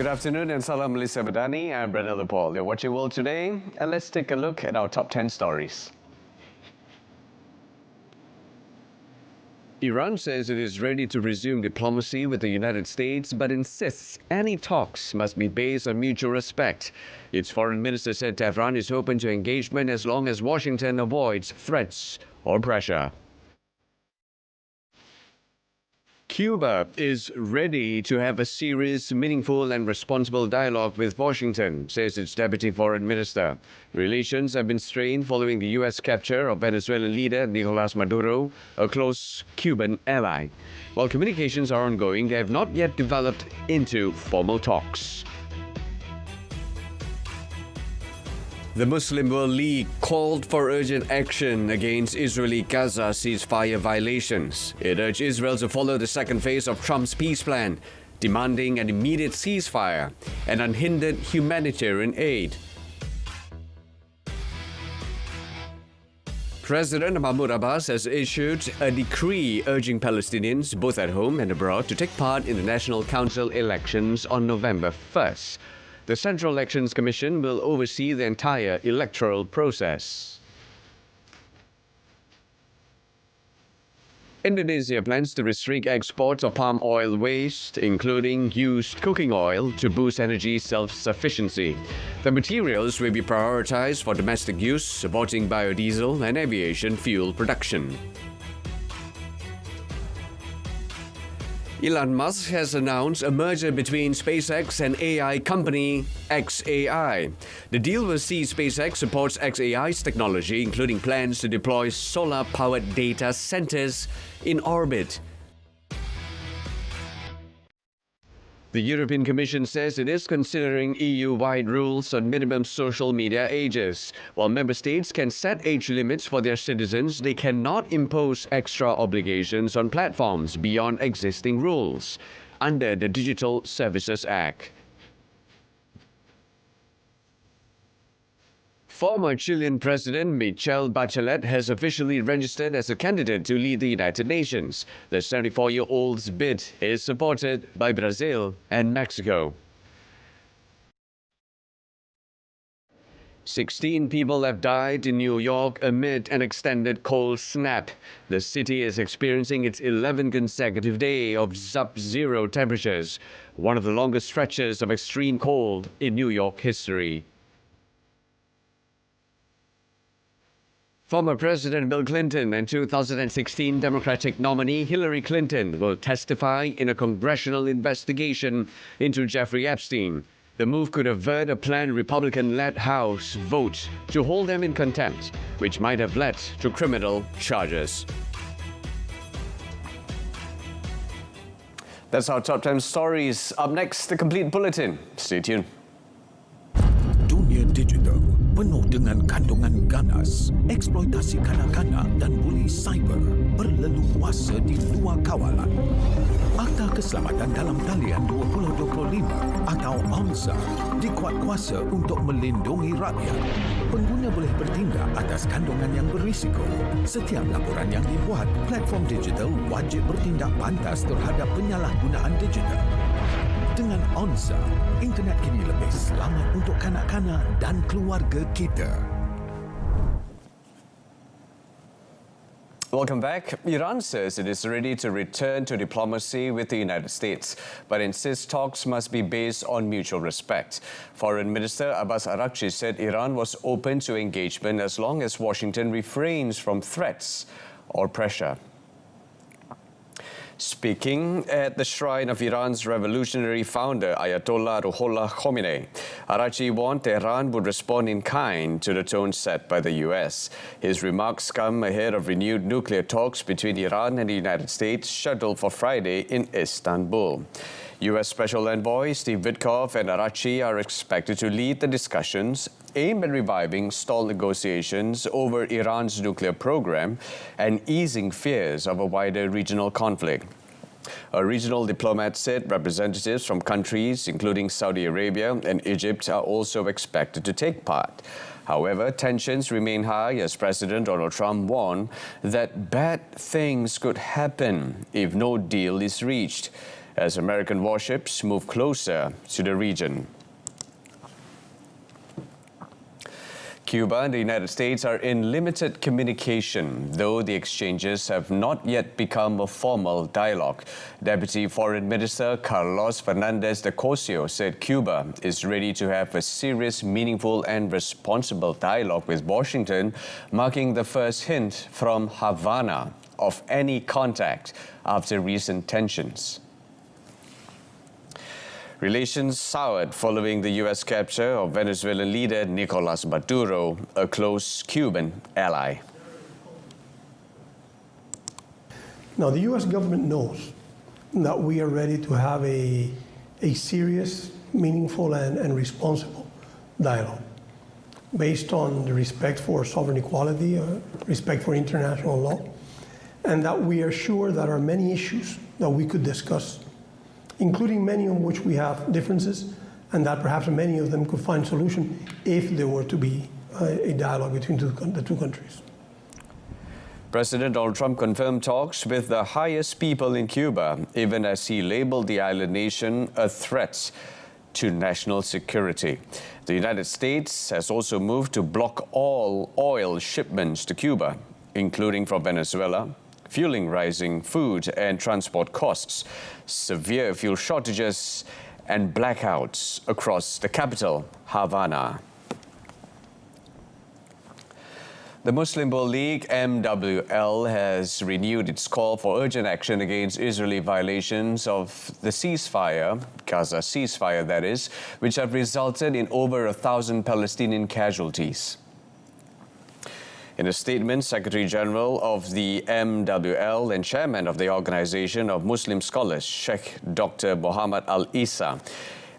Good afternoon and salam Malaysia Badani. I'm Brenda Paul. You're watching World Today, and let's take a look at our top 10 stories. Iran says it is ready to resume diplomacy with the United States, but insists any talks must be based on mutual respect. Its foreign minister said Tehran is open to engagement as long as Washington avoids threats or pressure. Cuba is ready to have a serious, meaningful and responsible dialogue with Washington, says its deputy foreign minister. Relations have been strained following the U.S. capture of Venezuelan leader Nicolas Maduro, a close Cuban ally. While communications are ongoing, they have not yet developed into formal talks. The Muslim World League called for urgent action against Israeli Gaza ceasefire violations. It urged Israel to follow the second phase of Trump's peace plan, demanding an immediate ceasefire and unhindered humanitarian aid. President Mahmoud Abbas has issued a decree urging Palestinians, both at home and abroad, to take part in the National Council elections on November 1st. The Central Elections Commission will oversee the entire electoral process. Indonesia plans to restrict exports of palm oil waste, including used cooking oil, to boost energy self-sufficiency. The materials will be prioritized for domestic use, supporting biodiesel and aviation fuel production. Elon Musk has announced a merger between SpaceX and AI company XAI. The deal will see SpaceX supports XAI's technology, including plans to deploy solar-powered data centers in orbit. The European Commission says it is considering EU-wide rules on minimum social media ages. While member states can set age limits for their citizens, they cannot impose extra obligations on platforms beyond existing rules under the Digital Services Act. Former Chilean President Michelle Bachelet has officially registered as a candidate to lead the United Nations. The 74-year-old's bid is supported by Brazil and Mexico. 16 people have died in New York amid an extended cold snap. The city is experiencing its 11th consecutive day of sub-zero temperatures, one of the longest stretches of extreme cold in New York history. Former President Bill Clinton and 2016 Democratic nominee Hillary Clinton will testify in a congressional investigation into Jeffrey Epstein. The move could avert a planned Republican-led House vote to hold them in contempt, which might have led to criminal charges. That's our top 10 stories. Up next, the complete bulletin. Stay tuned. Dunia digital penuh dengan kandungan ganas, eksploitasi kanak-kanak dan buli cyber berleluasa di luar kawalan. Akta Keselamatan dalam Talian 2025 atau AMSA dikuat kuasa untuk melindungi rakyat. Pengguna boleh bertindak atas kandungan yang berisiko. Setiap laporan yang dibuat, platform digital wajib bertindak pantas terhadap penyalahgunaan digital. Dengan AMSA, internet kini lebih selamat untuk kanak-kanak dan keluarga kita. Welcome back. Iran says it is ready to return to diplomacy with the United States, but insists talks must be based on mutual respect. Foreign Minister Abbas Araghchi said Iran was open to engagement as long as Washington refrains from threats or pressure. Speaking at the shrine of Iran's revolutionary founder, Ayatollah Ruhollah Khomeini, Araghchi warned Tehran would respond in kind to the tone set by the U.S. His remarks come ahead of renewed nuclear talks between Iran and the United States scheduled for Friday in Istanbul. U.S. Special Envoy Steve Witkoff and Araghchi are expected to lead the discussions aimed at reviving stalled negotiations over Iran's nuclear program and easing fears of a wider regional conflict. A regional diplomat said representatives from countries including Saudi Arabia and Egypt are also expected to take part. However, tensions remain high as President Donald Trump warned that bad things could happen if no deal is reached. as American warships move closer to the region. Cuba and the United States are in limited communication, though the exchanges have not yet become a formal dialogue. Deputy Foreign Minister Carlos Fernandez de Cosio said Cuba is ready to have a serious, meaningful and responsible dialogue with Washington, marking the first hint from Havana of any contact after recent tensions. Relations soured following the U.S. capture of Venezuelan leader Nicolas Maduro, a close Cuban ally. Now, the U.S. government knows that we are ready to have a serious, meaningful, and responsible dialogue based on the respect for sovereign equality, respect for international law, and that we are sure that there are many issues that we could discuss, including many on which we have differences, and that perhaps many of them could find solution if there were to be a dialogue between the two countries. President Donald Trump confirmed talks with the highest people in Cuba, even as he labeled the island nation a threat to national security. The United States has also moved to block all oil shipments to Cuba, including from Venezuela, fueling rising food and transport costs, severe fuel shortages, and blackouts across the capital, Havana. The Muslim World League, MWL, has renewed its call for urgent action against Israeli violations of the ceasefire, Gaza ceasefire that is, which have resulted in over 1,000 Palestinian casualties. In a statement, Secretary General of the MWL and Chairman of the Organization of Muslim Scholars, Sheikh Dr. Muhammad Al-Isa,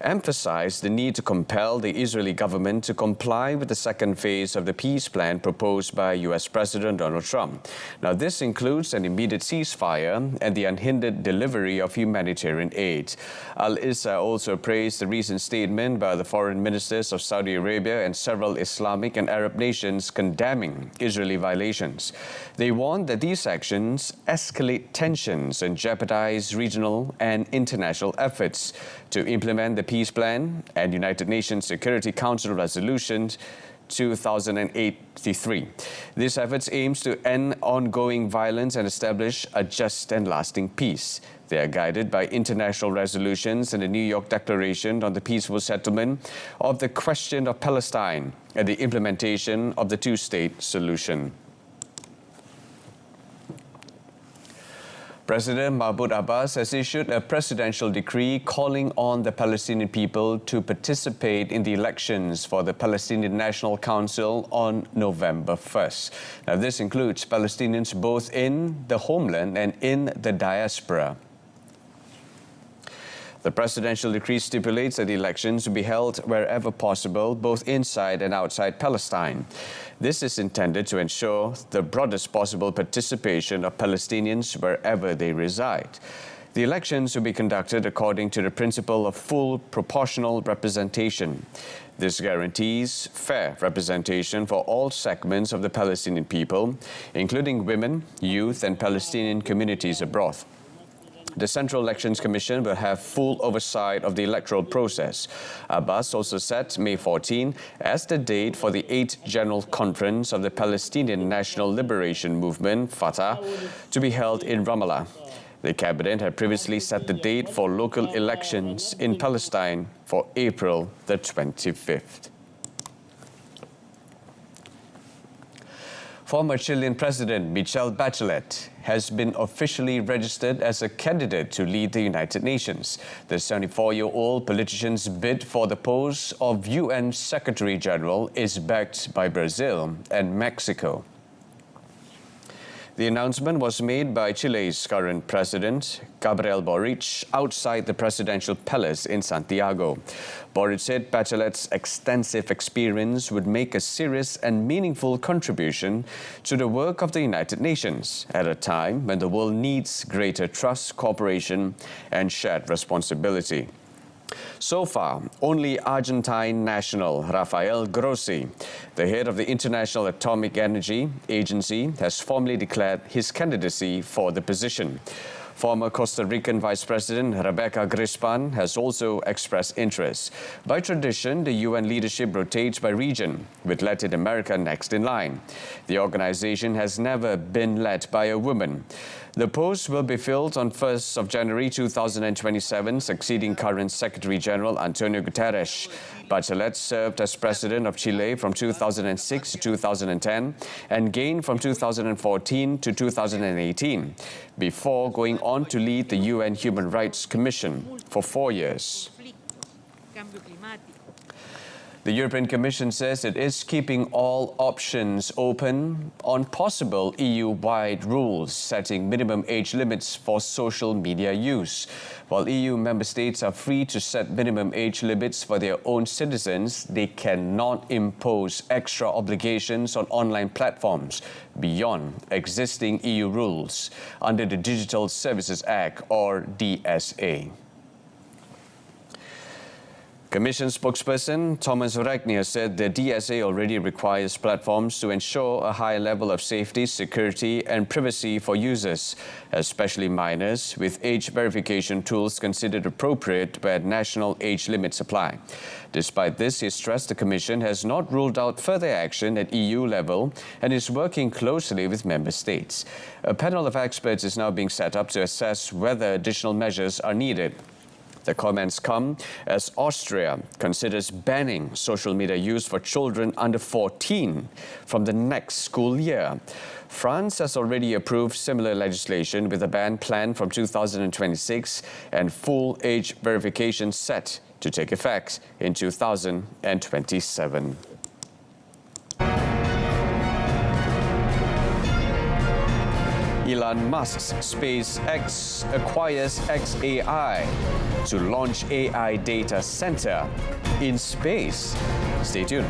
emphasized the need to compel the Israeli government to comply with the second phase of the peace plan proposed by U.S. President Donald Trump. Now, this includes an immediate ceasefire and the unhindered delivery of humanitarian aid. Al-Issa also praised the recent statement by the foreign ministers of Saudi Arabia and several Islamic and Arab nations condemning Israeli violations. They warned that these actions escalate tensions and jeopardize regional and international efforts to implement the peace plan and United Nations Security Council Resolution 2083. These efforts aims to end ongoing violence and establish a just and lasting peace. They are guided by international resolutions and the New York Declaration on the Peaceful Settlement of the Question of Palestine and the implementation of the two-state solution. President Mahmoud Abbas has issued a presidential decree calling on the Palestinian people to participate in the elections for the Palestinian National Council on November 1st. Now, this includes Palestinians both in the homeland and in the diaspora. The presidential decree stipulates that the elections will be held wherever possible, both inside and outside Palestine. This is intended to ensure the broadest possible participation of Palestinians wherever they reside. The elections will be conducted according to the principle of full proportional representation. This guarantees fair representation for all segments of the Palestinian people, including women, youth, and Palestinian communities abroad. The Central Elections Commission will have full oversight of the electoral process. Abbas also set May 14 as the date for the 8th General Conference of the Palestinian National Liberation Movement, Fatah, to be held in Ramallah. The cabinet had previously set the date for local elections in Palestine for April the 25th. Former Chilean President Michelle Bachelet has been officially registered as a candidate to lead the United Nations. The 74-year-old politician's bid for the post of UN Secretary General is backed by Brazil and Mexico. The announcement was made by Chile's current president, Gabriel Boric, outside the presidential palace in Santiago. Boric said Bachelet's extensive experience would make a serious and meaningful contribution to the work of the United Nations at a time when the world needs greater trust, cooperation, and shared responsibility. So far, only Argentine national Rafael Grossi, the head of the International Atomic Energy Agency, has formally declared his candidacy for the position. Former Costa Rican Vice President Rebecca Grispan has also expressed interest. By tradition, the UN leadership rotates by region, with Latin America next in line. The organization has never been led by a woman. The post will be filled on 1st of January 2027, succeeding current Secretary General Antonio Guterres. Bachelet served as President of Chile from 2006 to 2010 and gained from 2014 to 2018, before going on to lead the UN Human Rights Commission for 4 years. The European Commission says it is keeping all options open on possible EU-wide rules setting minimum age limits for social media use. While EU member states are free to set minimum age limits for their own citizens, they cannot impose extra obligations on online platforms beyond existing EU rules under the Digital Services Act, or DSA. Commission spokesperson Thomas Regnier said the DSA already requires platforms to ensure a high level of safety, security and privacy for users, especially minors, with age verification tools considered appropriate where national age limits apply. Despite this, he stressed the Commission has not ruled out further action at EU level and is working closely with member states. A panel of experts is now being set up to assess whether additional measures are needed. The comments come as Austria considers banning social media use for children under 14 from the next school year. France has already approved similar legislation with a ban planned from 2026 and full age verification set to take effect in 2027. Elon Musk's SpaceX acquires XAI to launch AI data center in space. Stay tuned.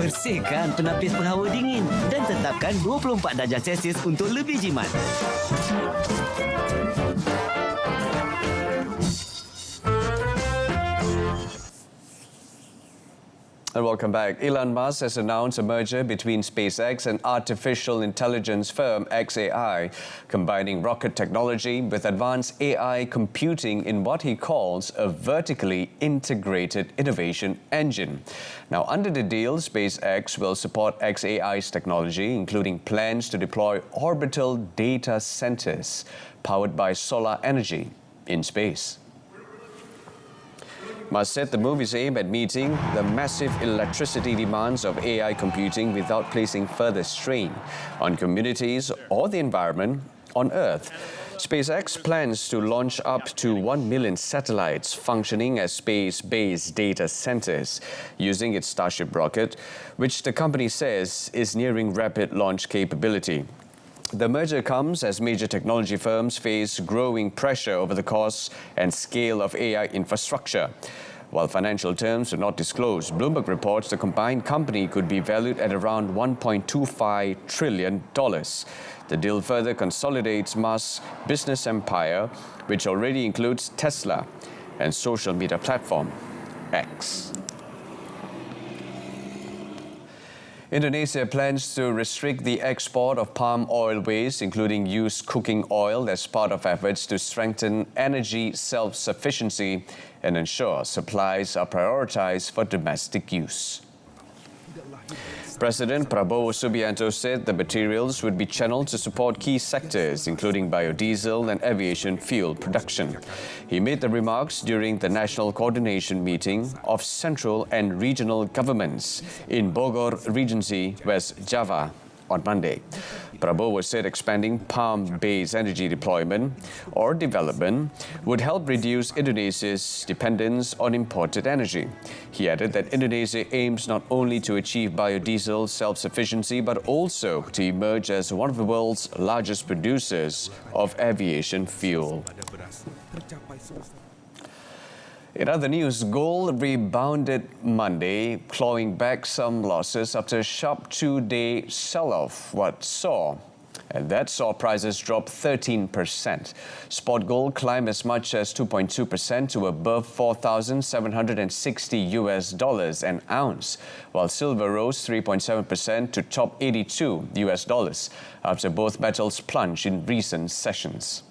Bersihkan penapis penghawa dingin dan tetapkan 24 darjah Celsius untuk lebih jimat. And welcome back. Elon Musk has announced a merger between SpaceX and artificial intelligence firm XAI, combining rocket technology with advanced AI computing in what he calls a vertically integrated innovation engine. Now, under the deal, SpaceX will support XAI's technology, including plans to deploy orbital data centers powered by solar energy in space. Musk said the move is aimed at meeting the massive electricity demands of AI computing without placing further strain on communities or the environment on Earth. SpaceX plans to launch up to 1 million satellites functioning as space-based data centers using its Starship rocket, which the company says is nearing rapid launch capability. The merger comes as major technology firms face growing pressure over the cost and scale of AI infrastructure. While financial terms are not disclosed, Bloomberg reports the combined company could be valued at around $1.25 trillion. The deal further consolidates Musk's business empire, which already includes Tesla and social media platform X. Indonesia plans to restrict the export of palm oil waste, including used cooking oil, as part of efforts to strengthen energy self-sufficiency and ensure supplies are prioritized for domestic use. President Prabowo Subianto said the materials would be channeled to support key sectors, including biodiesel and aviation fuel production. He made the remarks during the National Coordination Meeting of Central and Regional Governments in Bogor Regency, West Java, on Monday. Prabowo said expanding palm-based energy deployment or development would help reduce Indonesia's dependence on imported energy. He added that Indonesia aims not only to achieve biodiesel self-sufficiency but also to emerge as one of the world's largest producers of aviation fuel. In other news, gold rebounded Monday, clawing back some losses after a sharp two-day sell-off. That saw prices drop 13%. Spot gold climbed as much as 2.2% to above $4,760 an ounce, while silver rose 3.7% to top $82 after both metals plunged in recent sessions.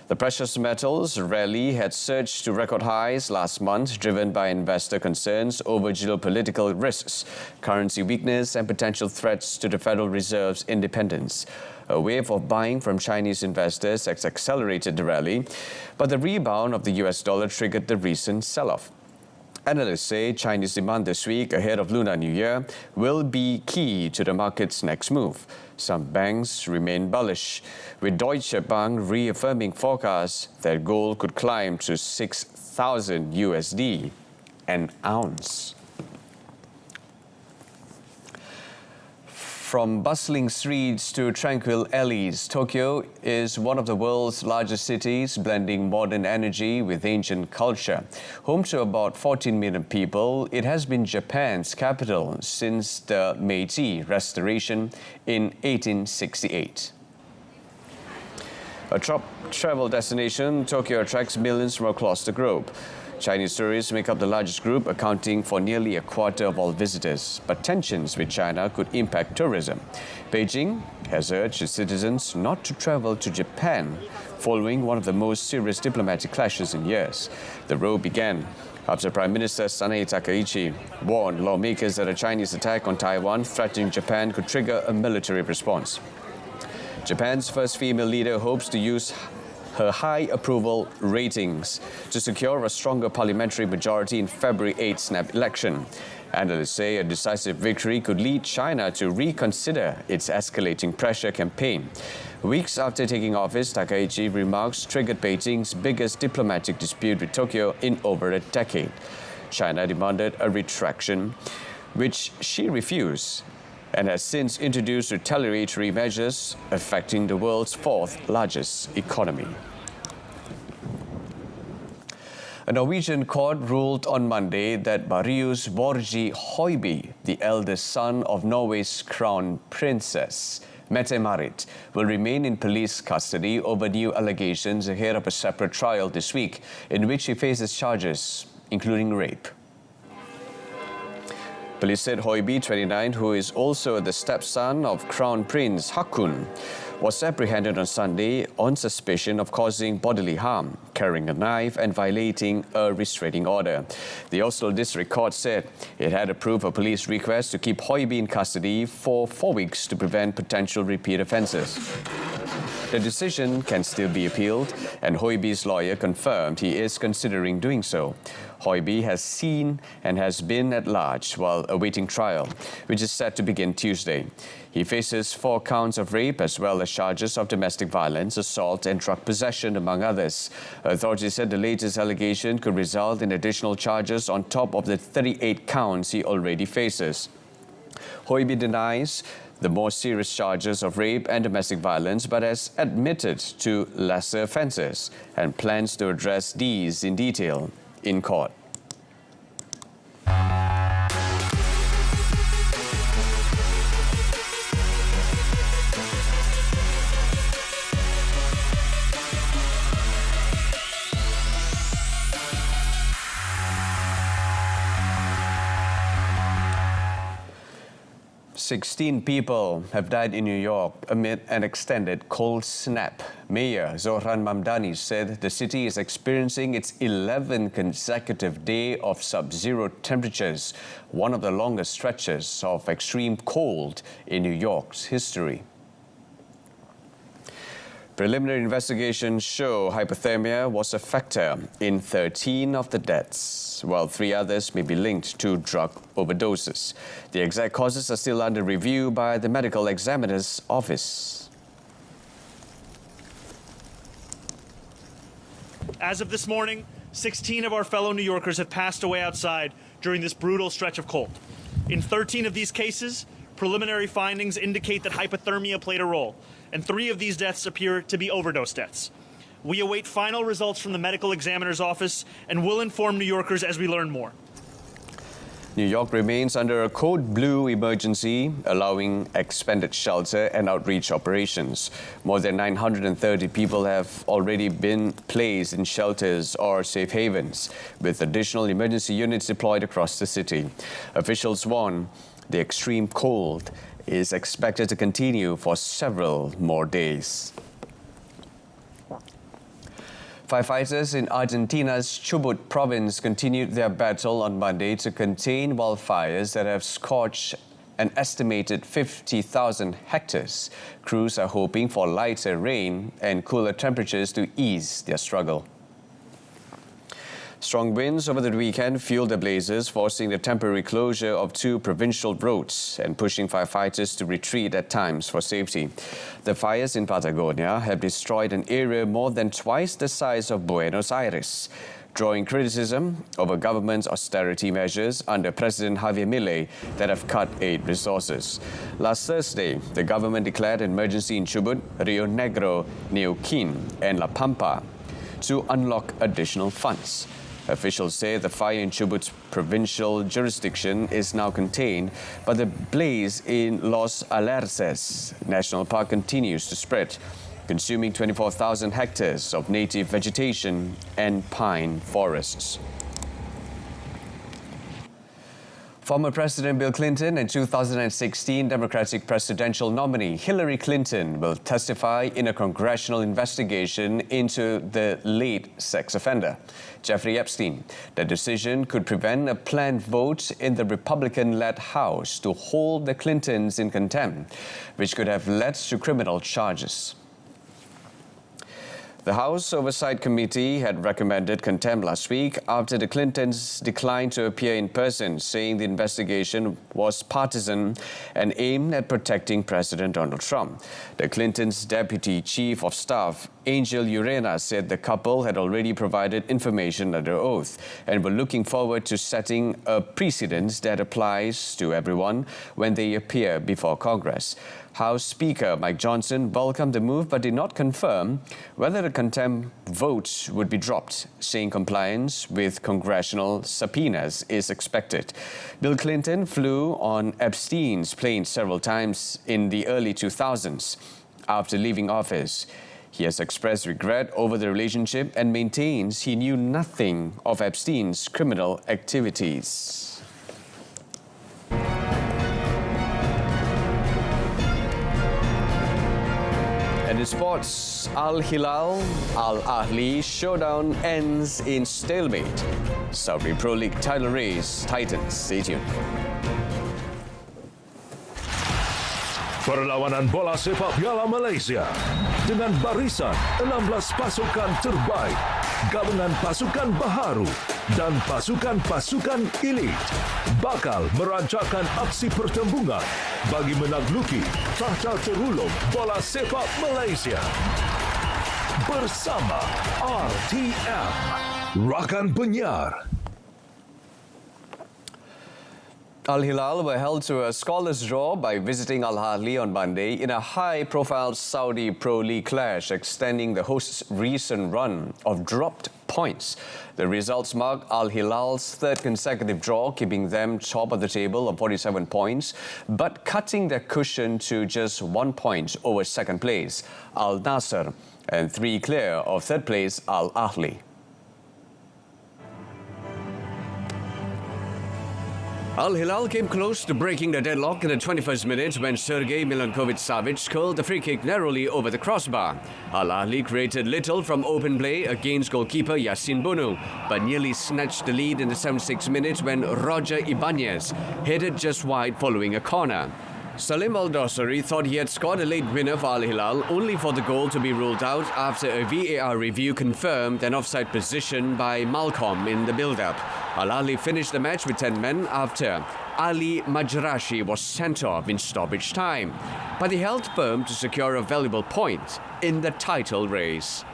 The precious metals rally had surged to record highs last month, driven by investor concerns over geopolitical risks, currency weakness and potential threats to the Federal Reserve's independence. A wave of buying from Chinese investors has accelerated the rally, but the rebound of the US dollar triggered the recent sell-off. Analysts say Chinese demand this week ahead of Lunar New Year will be key to the market's next move. Some banks remain bullish, with Deutsche Bank reaffirming forecasts that gold could climb to $6,000 an ounce. From bustling streets to tranquil alleys, Tokyo is one of the world's largest cities, blending modern energy with ancient culture. Home to about 14 million people, it has been Japan's capital since the Meiji Restoration in 1868. A top travel destination, Tokyo attracts millions from across the globe. Chinese tourists make up the largest group, accounting for nearly a quarter of all visitors. But tensions with China could impact tourism. Beijing has urged its citizens not to travel to Japan, following one of the most serious diplomatic clashes in years. The row began after Prime Minister Sanae Takaichi warned lawmakers that a Chinese attack on Taiwan threatening Japan could trigger a military response. Japan's first female leader hopes to use her high approval ratings to secure a stronger parliamentary majority in February 8th snap election. Analysts say a decisive victory could lead China to reconsider its escalating pressure campaign. Weeks after taking office, Takaichi's remarks triggered Beijing's biggest diplomatic dispute with Tokyo in over a decade. China demanded a retraction, which she refused, and has since introduced retaliatory measures affecting the world's fourth largest economy. A Norwegian court ruled on Monday that Marius Borgi Høiby, the eldest son of Norway's crown princess, Mette-Marit, will remain in police custody over new allegations ahead of a separate trial this week, in which he faces charges, including rape. Police said Høiby, 29, who is also the stepson of Crown Prince Haakon, was apprehended on Sunday on suspicion of causing bodily harm, carrying a knife and violating a restraining order. The Oslo District Court said it had approved a police request to keep Høiby in custody for 4 weeks to prevent potential repeat offences. The decision can still be appealed, and Høiby's lawyer confirmed he is considering doing so. Høiby has seen and has been at large while awaiting trial, which is set to begin Tuesday. He faces 4 counts of rape as well as charges of domestic violence, assault and drug possession, among others. Authorities said the latest allegation could result in additional charges on top of the 38 counts he already faces. Høiby denies the more serious charges of rape and domestic violence, but has admitted to lesser offences and plans to address these in detail in court. 16 people have died in New York amid an extended cold snap. Mayor Zohran Mamdani said the city is experiencing its 11th consecutive day of sub-zero temperatures, one of the longest stretches of extreme cold in New York's history. Preliminary investigations show hypothermia was a factor in 13 of the deaths, while 3 others may be linked to drug overdoses. The exact causes are still under review by the medical examiner's office. As of this morning, 16 of our fellow New Yorkers have passed away outside during this brutal stretch of cold. In 13 of these cases, preliminary findings indicate that hypothermia played a role, and 3 of these deaths appear to be overdose deaths. We await final results from the medical examiner's office and will inform New Yorkers as we learn more. New York remains under a code blue emergency, allowing expanded shelter and outreach operations. More than 930 people have already been placed in shelters or safe havens, with additional emergency units deployed across the city. Officials warn the extreme cold is expected to continue for several more days. Firefighters in Argentina's Chubut province continued their battle on Monday to contain wildfires that have scorched an estimated 50,000 hectares. Crews are hoping for lighter rain and cooler temperatures to ease their struggle. Strong winds over the weekend fueled the blazes, forcing the temporary closure of 2 provincial roads and pushing firefighters to retreat at times for safety. The fires in Patagonia have destroyed an area more than twice the size of Buenos Aires, drawing criticism over government's austerity measures under President Javier Milei that have cut aid resources. Last Thursday, the government declared an emergency in Chubut, Rio Negro, Neuquén, and La Pampa to unlock additional funds. Officials say the fire in Chubut's provincial jurisdiction is now contained, but the blaze in Los Alerces National Park continues to spread, consuming 24,000 hectares of native vegetation and pine forests. Former President Bill Clinton and 2016 Democratic presidential nominee Hillary Clinton will testify in a congressional investigation into the late sex offender, Jeffrey Epstein. The decision could prevent a planned vote in the Republican-led House to hold the Clintons in contempt, which could have led to criminal charges. The House Oversight Committee had recommended contempt last week after the Clintons declined to appear in person, saying the investigation was partisan and aimed at protecting President Donald Trump. The Clintons' Deputy Chief of Staff, Angel Urena, said the couple had already provided information under oath and were looking forward to setting a precedent that applies to everyone when they appear before Congress. House Speaker Mike Johnson welcomed the move but did not confirm whether the contempt vote would be dropped, saying compliance with congressional subpoenas is expected. Bill Clinton flew on Epstein's plane several times in the early 2000s. After leaving office, he has expressed regret over the relationship and maintains he knew nothing of Epstein's criminal activities. And in sports, Al-Hilal, Al-Ahli showdown ends in stalemate. Saudi Pro League title race tightens. Stay tuned. Perlawanan bola sepak Piala Malaysia dengan barisan 16 pasukan terbaik, gabungan pasukan baharu dan pasukan-pasukan elit bakal merancangkan aksi pertembungan bagi menaklukki tahta terulung bola sepak Malaysia. Bersama RTM, rakan penyiar. Al-Hilal were held to a scoreless draw by visiting Al-Ahli on Monday in a high-profile Saudi Pro League clash, extending the hosts' recent run of dropped points. The results mark Al-Hilal's 3rd consecutive draw, keeping them top of the table on 47 points, but cutting their cushion to just 1 point over 2nd place, Al-Nasr, and 3 clear of 3rd place, Al-Ahli. Al-Hilal came close to breaking the deadlock in the 21st minute when Sergei Milinkovic-Savic curled the free kick narrowly over the crossbar. Al-Ahli created little from open play against goalkeeper Yassin Bunu, but nearly snatched the lead in the 76th minute when Roger Ibanez headed just wide following a corner. Salim Al-Dosari thought he had scored a late winner for Al-Hilal, only for the goal to be ruled out after a VAR review confirmed an offside position by Malcolm in the build-up. Al-Ahly finished the match with 10 men after Ali Majrashi was sent off in stoppage time, but he held firm to secure a valuable point in the title race.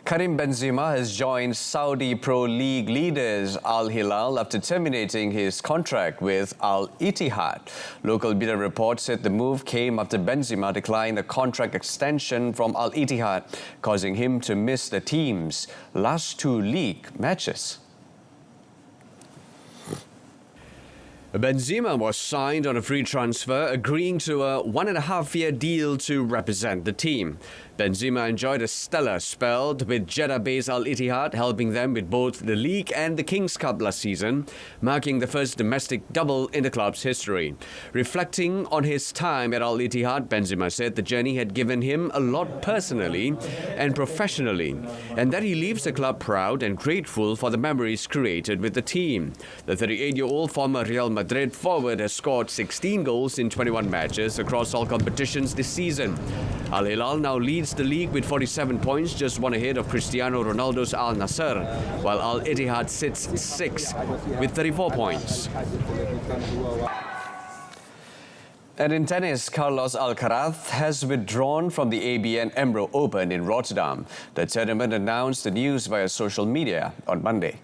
Karim Benzema has joined Saudi Pro League leaders Al-Hilal after terminating his contract with Al-Ittihad. Local media reports said the move came after Benzema declined a contract extension from Al-Ittihad, causing him to miss the team's last 2 league matches. Benzema was signed on a free transfer, agreeing to a 1.5-year deal to represent the team. Benzema enjoyed a stellar spell with Jeddah-based Al-Ittihad, helping them with both the League and the Kings Cup last season, marking the first domestic double in the club's history. Reflecting on his time at Al-Ittihad, Benzema said the journey had given him a lot personally and professionally, and that he leaves the club proud and grateful for the memories created with the team. The 38-year-old former Real Madrid forward has scored 16 goals in 21 matches across all competitions this season. Al-Hilal now leads the league with 47 points, just one ahead of Cristiano Ronaldo's Al Nassr, while Al-Ittihad sits 6th with 34 points. And in tennis, Carlos Alcaraz has withdrawn from the ABN AMRO Open in Rotterdam. The tournament announced the news via social media on Monday.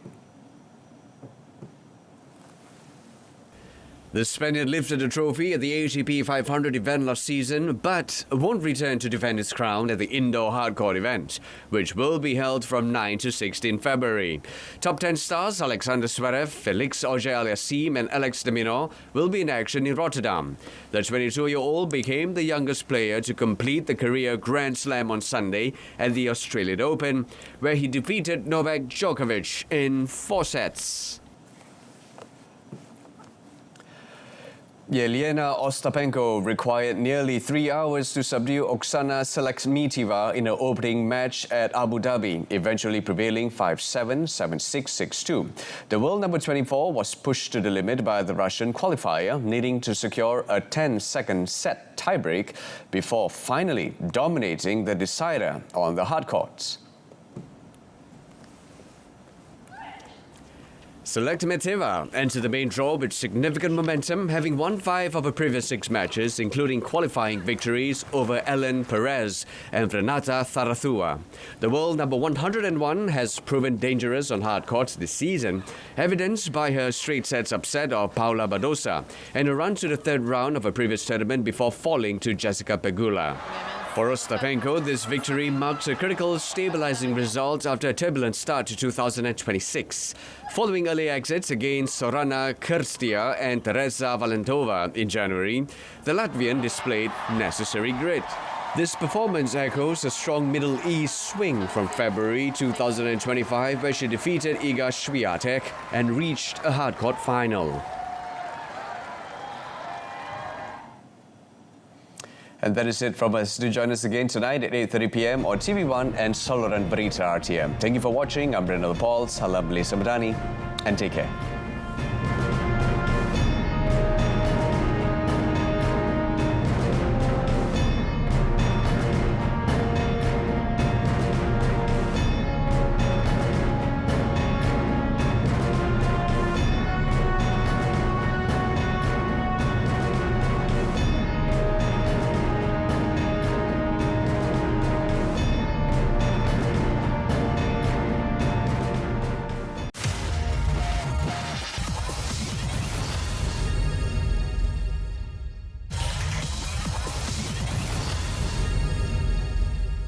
The Spaniard lifted the trophy at the ATP 500 event last season, but won't return to defend his crown at the indoor hardcourt event, which will be held from 9 to 16 February. Top 10 stars Alexander Zverev, Felix Auger-Aliassime and Alex de Minaur will be in action in Rotterdam. The 22-year-old became the youngest player to complete the career Grand Slam on Sunday at the Australian Open, where he defeated Novak Djokovic in 4 sets. Yelena Ostapenko required nearly 3 hours to subdue Oksana Selekhmetova in her opening match at Abu Dhabi, eventually prevailing 5-7, 7-6, 6-2. The world number 24 was pushed to the limit by the Russian qualifier, needing to secure a 10-second set tiebreak before finally dominating the decider on the hard courts. Selekhmetova entered the main draw with significant momentum, having won 5 of her previous 6 matches, including qualifying victories over Ellen Perez and Renata Tharathua. The world number 101 has proven dangerous on hard courts this season, evidenced by her straight sets upset of Paula Badosa and a run to the 3rd round of a previous tournament before falling to Jessica Pegula. For Ostapenko, this victory marks a critical stabilizing result after a turbulent start to 2026. Following early exits against Sorana Kirstia and Teresa Valentova in January, the Latvian displayed necessary grit. This performance echoes a strong Middle East swing from February 2025, where she defeated Iga Swiatek and reached a hardcourt final. And that is it from us. Do join us again tonight at 8:30 p.m. on TV1 and Saluran Berita RTM. Thank you for watching. I'm Brendan Paul. Salam Malaysia Madani, and take care.